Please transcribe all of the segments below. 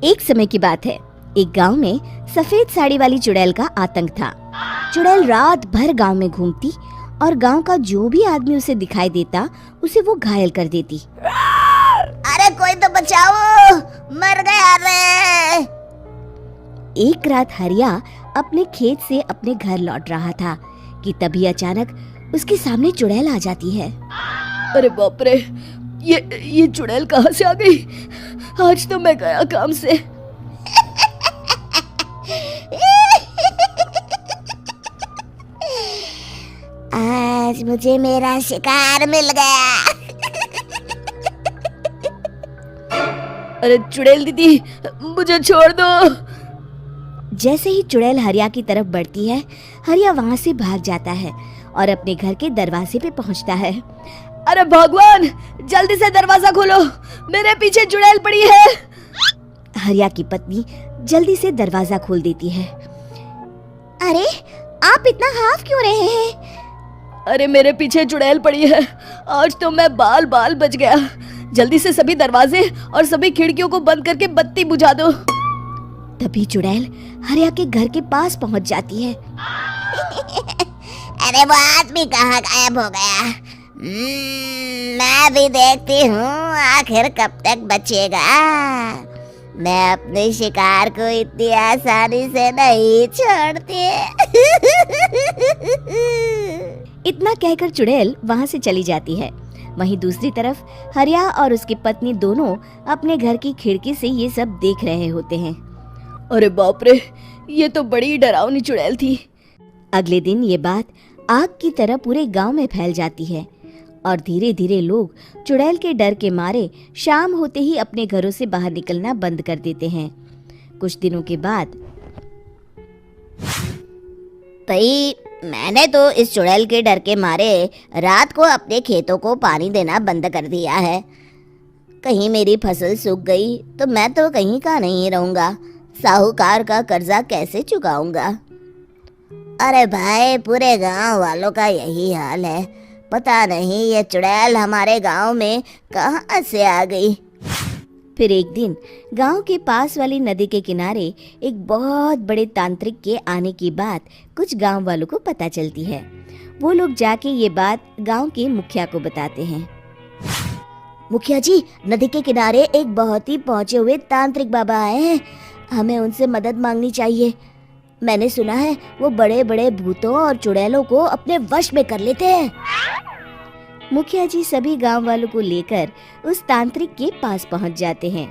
एक समय की बात है। एक गांव में सफेद साड़ी वाली चुड़ैल का आतंक था। चुड़ैल रात भर गांव में घूमती और गांव का जो भी आदमी उसे दिखाई देता उसे वो घायल कर देती। अरे कोई तो बचाओ, मर गया रे। एक रात हरिया अपने खेत से अपने घर लौट रहा था कि तभी अचानक उसके सामने चुड़ैल आ जाती है। अरे बाप रे, ये चुड़ैल कहाँ से आ गई? आज तो मैं गया काम से। आज मुझे मेरा शिकार मिल गया। अरे चुड़ैल दीदी, मुझे छोड़ दो। जैसे ही चुड़ैल हरिया की तरफ बढ़ती है, हरिया वहाँ से भाग जाता है और अपने घर के दरवाजे पे पहुँचता है। अरे भगवान, जल्दी से दरवाजा खोलो, मेरे पीछे चुड़ैल पड़ी है। हरिया की पत्नी जल्दी से दरवाजा खोल देती है। अरे आप इतना हाफ क्यों रहे हैं? अरे मेरे पीछे चुड़ैल पड़ी है, आज तो मैं बाल बाल बच गया। जल्दी से सभी दरवाजे और सभी खिड़कियों को बंद करके बत्ती बुझा दो। तभी चुड़ैल हरिया के घर के पास पहुंच जाती है। अरे वो आदमी कहाँ गायब हो गया? मैं भी देखती हूँ आखिर कब तक बचेगा। मैं अपने शिकार को इतनी आसानी से नहीं छोड़ती। इतना कहकर चुड़ैल वहाँ से चली जाती है। वहीं दूसरी तरफ हरिया और उसकी पत्नी दोनों अपने घर की खिड़की से ये सब देख रहे होते हैं। अरे बाप रे, ये तो बड़ी डरावनी चुड़ैल थी। अगले दिन ये बात आग की तरह पूरे गांव में फैल जाती है और धीरे धीरे लोग चुड़ैल के डर के मारे शाम होते ही अपने घरों से बाहर निकलना बंद कर देते हैं। कुछ दिनों के बाद भाई, मैंने तो इस चुड़ैल के डर के मारे रात को अपने खेतों को पानी देना बंद कर दिया है। कहीं मेरी फसल सूख गई तो मैं तो कहीं का नहीं रहूंगा। साहूकार का कर्जा कैसे चुकाऊंगा? अरे भाई, पूरे गांव वालों का यही हाल है। पता नहीं ये चुड़ैल हमारे गांव में कहां से आ गई। फिर एक दिन गांव के पास वाली नदी के किनारे एक बहुत बड़े तांत्रिक के आने की बात कुछ गांव वालों को पता चलती है। वो लोग जाके ये बात गांव के मुखिया को बताते हैं। मुखिया जी, नदी के किनारे एक बहुत ही पहुंचे हुए तांत्रिक बाबा आए हैं। हमें उनसे मदद मांगनी चाहिए। मैंने सुना है वो बड़े बड़े भूतों और चुड़ैलों को अपने वश में कर लेते हैं। मुखिया जी सभी गांव वालों को लेकर उस तांत्रिक के पास पहुंच जाते हैं।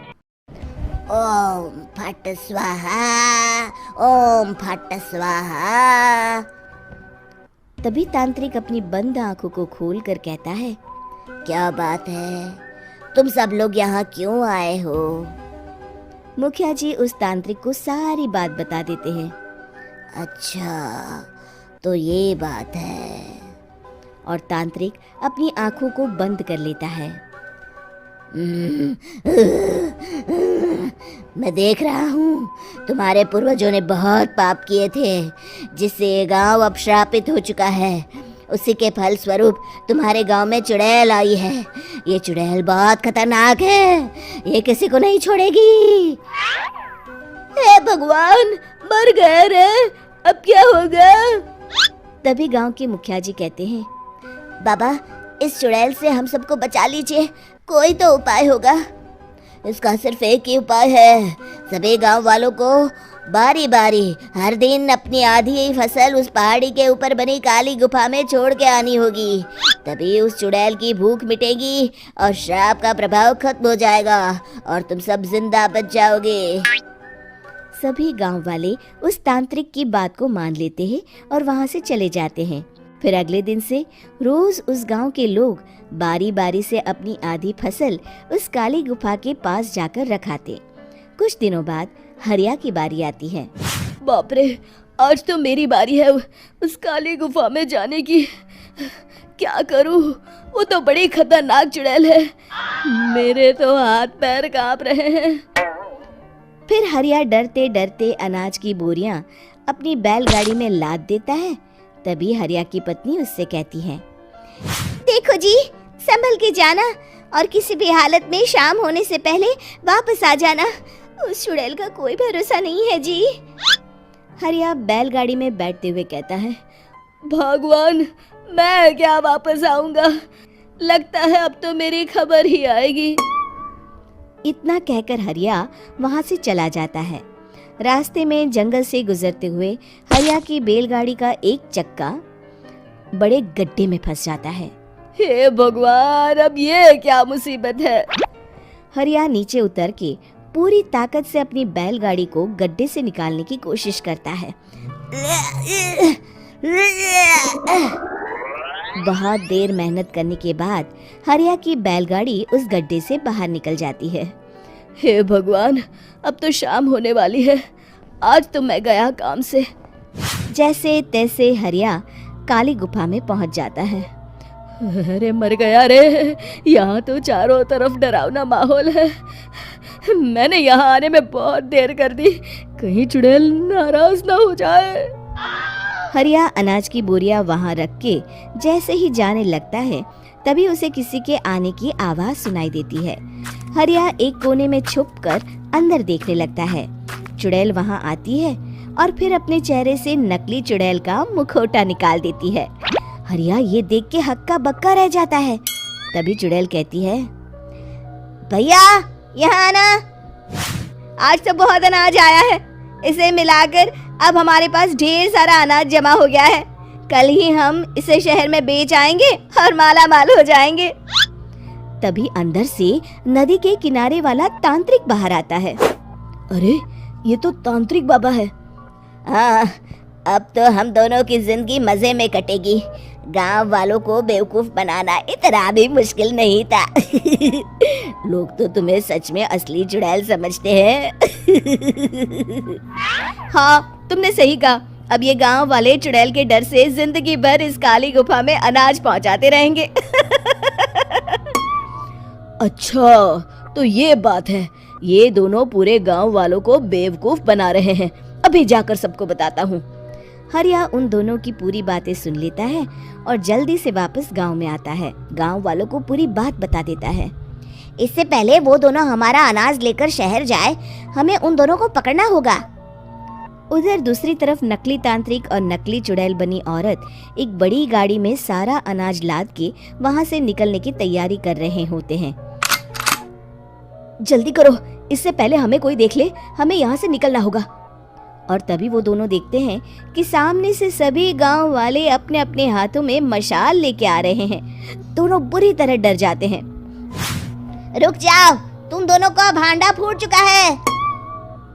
ओम फट स्वाहा, ओम फट स्वाहा। तभी तांत्रिक अपनी बंद आंखों को खोलकर कहता है, क्या बात है? तुम सब लोग यहाँ क्यों आए हो? मुखिया जी उस तांत्रिक को सारी बात बता देते हैं। अच्छा, तो ये बात है। और तांत्रिक अपनी आंखों को बंद कर लेता है। मैं देख रहा हूँ तुम्हारे पूर्वजों ने बहुत पाप किए थे, जिससे ये गांव अब श्रापित हो चुका है। उसी के फल स्वरूप तुम्हारे गांव में चुड़ैल आई है। ये चुड़ैल बहुत खतरनाक है, ये किसी को नहीं छोड़ेगी। हे भगवान, मर गए रे, अब क्या होगा? तभी गांव के मुखिया जी कहते हैं, बाबा, इस चुड़ैल से हम सबको बचा लीजिए। कोई तो उपाय होगा। इसका सिर्फ एक ही उपाय है। सभी गांव वालों को बारी बारी हर दिन अपनी आधी फसल उस पहाड़ी के ऊपर बनी काली गुफा में छोड़ के आनी होगी। तभी उस चुड़ैल की भूख मिटेगी और श्राप का प्रभाव खत्म हो जाएगा और तुम सब जिंदा बच जाओगे। सभी गांव वाले उस तांत्रिक की बात को मान लेते हैं और वहां से चले जाते हैं। फिर अगले दिन से रोज उस गांव के लोग बारी बारी से अपनी आधी फसल उस काली गुफा के पास जाकर रखाते। कुछ दिनों बाद हरिया की बारी आती है। बाप रे, आज तो मेरी बारी है उस काली गुफा में जाने की। क्या करूं? वो तो बड़ी खतरनाक चुड़ैल है। मेरे तो हाथ पैर कांप रहे हैं। फिर हरिया डरते डरते अनाज की बोरियां अपनी बैलगाड़ी में लाद देता है। तभी हरिया की पत्नी उससे कहती है, देखो जी, संभल के जाना और किसी भी हालत में शाम होने से पहले वापस आ जाना। उस चुड़ैल का कोई भरोसा नहीं है जी। हरिया बैलगाड़ी में बैठते हुए कहता है, भगवान, मैं क्या वापस आऊंगा? लगता है अब तो मेरी खबर ही आएगी। इतना कहकर हरिया वहां से चला जाता है। रास्ते में जंगल से गुजरते हुए हरिया की बैलगाड़ी का एक चक्का बड़े गड्ढे में फंस जाता है। हे भगवान, अब ये क्या मुसीबत है? हरिया नीचे उतर के पूरी ताकत से अपनी बैलगाड़ी को गड्ढे से निकालने की कोशिश करता है। बहुत देर मेहनत करने के बाद हरिया की बैलगाड़ी उस गड्ढे से बाहर निकल जाती है। हे भगवान, अब तो शाम होने वाली है। आज तो मैं गया काम से। जैसे तैसे हरिया काली गुफा में पहुंच जाता है। अरे मर गया रे, यहाँ तो चारों तरफ डरावना माहौल है। मैंने यहाँ आने में बहुत देर कर दी, कहीं चुड़ैल नाराज ना हो जाए। हरिया अनाज की बोरियां वहां रख के जैसे ही जाने लगता है, तभी उसे किसी के आने की आवाज सुनाई देती है। हरिया एक कोने में छुपकर अंदर देखने लगता है। चुड़ैल वहां आती है और फिर अपने चेहरे से नकली चुड़ैल का मुखौटा निकाल देती है। हरिया ये देख के हक्का बक्का रह जाता है। तभी चुड़ैल कहती है, भैया यहाँ आना। आज तो बहुत अनाज आया है, इसे मिलाकर अब हमारे पास ढेर सारा अनाज जमा हो गया है। कल ही हम इसे शहर में बेच आएंगे और माला माल हो जाएंगे। तभी अंदर से नदी के किनारे वाला तांत्रिक बाहर आता है। अरे, ये तो तांत्रिक बाबा है। हाँ, अब तो हम दोनों की जिंदगी मजे में कटेगी। गांव वालों को बेवकूफ बनाना इतना भी मुश्किल नहीं था। लोग तो तुम्हें सच में असली चुड़ैल समझते हैं। हाँ, तुमने सही कहा। अब ये गांव वाले चुड़ैल के डर से जिंदगी भर इस काली गुफा में अनाज पहुंचाते रहेंगे। अच्छा, तो ये बात है। ये दोनों पूरे गांव वालों को बेवकूफ बना रहे हैं। अभी जाकर सबको बताता हूँ। हरिया उन दोनों की पूरी बातें सुन लेता है और जल्दी से वापस गांव में आता है। गांव वालों को पूरी बात बता देता है। इससे पहले वो दोनों हमारा अनाज लेकर शहर जाए, हमें उन दोनों को पकड़ना होगा। उधर दूसरी तरफ नकली तांत्रिक और नकली चुड़ैल बनी औरत एक बड़ी गाड़ी में सारा अनाज लाद के वहां से निकलने की तैयारी कर रहे होते हैं। जल्दी करो, इससे पहले हमें कोई देख ले। हमें यहाँ से निकलना होगा। और तभी वो दोनों देखते हैं कि सामने से सभी गांव वाले अपने अपने हाथों में मशाल लेके आ रहे हैं। दोनों बुरी तरह डर जाते हैं। रुक जाओ, तुम दोनों का भांडा फूट चुका है।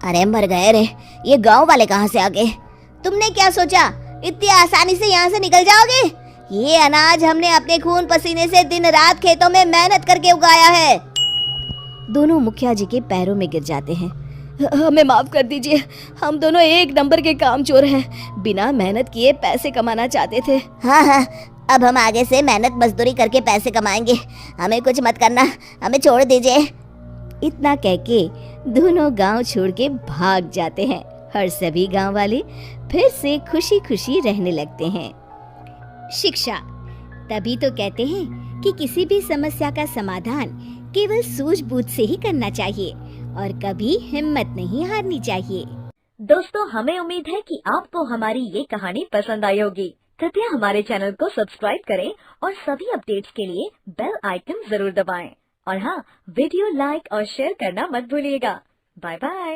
अरे मर गए रे, ये गांव वाले कहाँ से आ गए? तुमने क्या सोचा इतनी आसानी से यहाँ से निकल जाओगे? ये अनाज हमने अपने खून पसीने से दिन रात खेतों में मेहनत करके उगाया है। दोनों मुखिया जी के पैरों में गिर जाते हैं। हमें माफ कर दीजिए, हम दोनों एक नंबर के कामचोर हैं। बिना मेहनत किए पैसे कमाना चाहते थे। हाँ, अब हम आगे से मेहनत मजदूरी करके पैसे कमाएंगे। हमें कुछ मत करना, हमें छोड़ दीजिए। इतना कह के दोनों गांव छोड़ के भाग जाते हैं और सभी गांव वाले फिर से खुशी खुशी रहने लगते हैं। शिक्षा, तभी तो कहते हैं कि किसी भी समस्या का समाधान केवल सूझबूझ से ही करना चाहिए और कभी हिम्मत नहीं हारनी चाहिए। दोस्तों, हमें उम्मीद है कि आपको हमारी ये कहानी पसंद आई होगी। कृपया हमारे चैनल को सब्सक्राइब करें और सभी अपडेट्स के लिए बेल आइकन जरूर दबाएं। और हाँ, वीडियो लाइक और शेयर करना मत भूलिएगा। Bye bye.